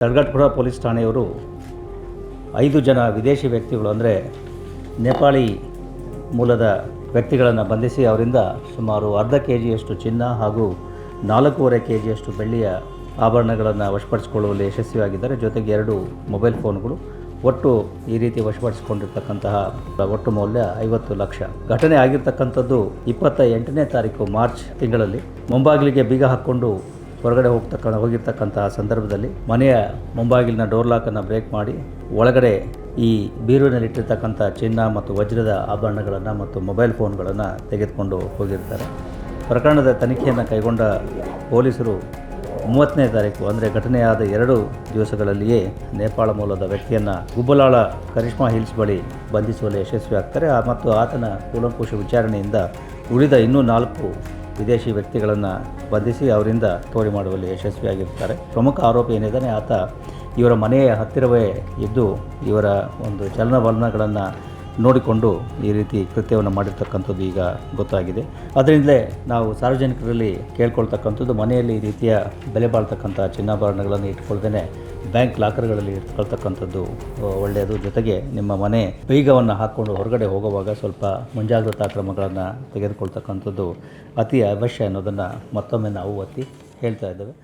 ದರ್ಗಟ್ಪುರ police ಠಾಣೆಯವರು 5 ಜನ ವಿದೇಶಿ ವ್ಯಕ್ತಿಗಳು ಅಂದರೆ ನೇಪಾಳಿ ಮೂಲದ ವ್ಯಕ್ತಿಗಳನ್ನು ಬಂಧಿಸಿ ಅವರಿಂದ ಸುಮಾರು ಅರ್ಧ ಕೆಜಿಯಷ್ಟು ಚಿನ್ನ ಹಾಗೂ 4.5 ಕೆಜಿಯಷ್ಟು ಬೆಳ್ಳಿಯ ಆಭರಣಗಳನ್ನು ವಶಪಡಿಸಿಕೊಳ್ಳುವಲ್ಲಿ ಯಶಸ್ವಿಯಾಗಿದ್ದಾರೆ. ಜೊತೆಗೆ 2 ಮೊಬೈಲ್ ಫೋನ್ಗಳು. ಒಟ್ಟು ಈ ರೀತಿ ವಶಪಡಿಸಿಕೊಂಡಿರ್ತಕ್ಕಂತಹ ಒಟ್ಟು ಮೌಲ್ಯ 50 ಲಕ್ಷ. ಘಟನೆ ಆಗಿರ್ತಕ್ಕಂಥದ್ದು 28ನೇ ತಾರೀಕು ಮಾರ್ಚ್ ತಿಂಗಳಲ್ಲಿ ಮುಂಬಾಗಿಲಿಗೆ ಬೀಗ ಹಾಕ್ಕೊಂಡು ಹೊರಗಡೆ ಹೋಗಿರ್ತಕ್ಕಂತಹ ಸಂದರ್ಭದಲ್ಲಿ ಮನೆಯ ಮುಂಬಾಗಿಲಿನ ಡೋರ್ ಲಾಕನ್ನು ಬ್ರೇಕ್ ಮಾಡಿ ಒಳಗಡೆ ಈ ಬೀರುವಿನಲ್ಲಿಟ್ಟಿರ್ತಕ್ಕಂಥ ಚಿನ್ನ ಮತ್ತು ವಜ್ರದ ಆಭರಣಗಳನ್ನು ಮತ್ತು ಮೊಬೈಲ್ ಫೋನ್ಗಳನ್ನು ತೆಗೆದುಕೊಂಡು ಹೋಗಿರ್ತಾರೆ. ಪ್ರಕರಣದ ತನಿಖೆಯನ್ನು ಕೈಗೊಂಡ ಪೊಲೀಸರು 30ನೇ ತಾರೀಕು ಅಂದರೆ ಘಟನೆಯಾದ 2 ದಿವಸಗಳಲ್ಲಿಯೇ ನೇಪಾಳ ಮೂಲದ ವ್ಯಕ್ತಿಯನ್ನು ಗುಬ್ಬಲಾಳ ಕರಿಷ್ಮಾ ಹಿಲ್ಸ್ ಬಳಿ ಬಂಧಿಸುವಲ್ಲಿ ಯಶಸ್ವಿಯಾಗ್ತಾರೆ. ಮತ್ತು ಆತನ ಕೂಲಂಕುಷ ವಿಚಾರಣೆಯಿಂದ ಉಳಿದ ಇನ್ನೂ 4 ವಿದೇಶಿ ವ್ಯಕ್ತಿಗಳನ್ನು ಬಂಧಿಸಿ ಅವರಿಂದ ತೋರಿ ಮಾಡುವಲ್ಲಿ ಯಶಸ್ವಿಯಾಗಿರ್ತಾರೆ. ಪ್ರಮುಖ ಆರೋಪಿ ಏನಿದ್ದಾನೆ ಆತ ಇವರ ಮನೆಯ ಹತ್ತಿರವೇ ಇದ್ದು ಇವರ ಒಂದು ಚಲನವಲನಗಳನ್ನು ನೋಡಿಕೊಂಡು ಈ ರೀತಿ ಕೃತ್ಯವನ್ನು ಮಾಡಿರ್ತಕ್ಕಂಥದ್ದು ಈಗ ಗೊತ್ತಾಗಿದೆ. ಅದರಿಂದಲೇ ನಾವು ಸಾರ್ವಜನಿಕರಲ್ಲಿ ಕೇಳ್ಕೊಳ್ತಕ್ಕಂಥದ್ದು ಮನೆಯಲ್ಲಿ ಈ ರೀತಿಯ ಬೆಲೆ ಬಾಳ್ತಕ್ಕಂಥ ಚಿನ್ನಾಭರಣಗಳನ್ನು ಇಟ್ಕೊಳ್ದೇ ಬ್ಯಾಂಕ್ ಲಾಕರ್ಗಳಲ್ಲಿ ಇಟ್ಕೊಳ್ತಕ್ಕಂಥದ್ದು ಒಳ್ಳೆಯದು. ಜೊತೆಗೆ ನಿಮ್ಮ ಮನೆ ಬೀಗವನ್ನು ಹಾಕ್ಕೊಂಡು ಹೊರಗಡೆ ಹೋಗುವಾಗ ಸ್ವಲ್ಪ ಮುಂಜಾಗ್ರತಾ ಕ್ರಮಗಳನ್ನು ತೆಗೆದುಕೊಳ್ತಕ್ಕಂಥದ್ದು ಅತಿ ಅವಶ್ಯ ಅನ್ನೋದನ್ನು ಮತ್ತೊಮ್ಮೆ ನಾವು ಒತ್ತಿ ಹೇಳ್ತಾ ಇದ್ದೇವೆ.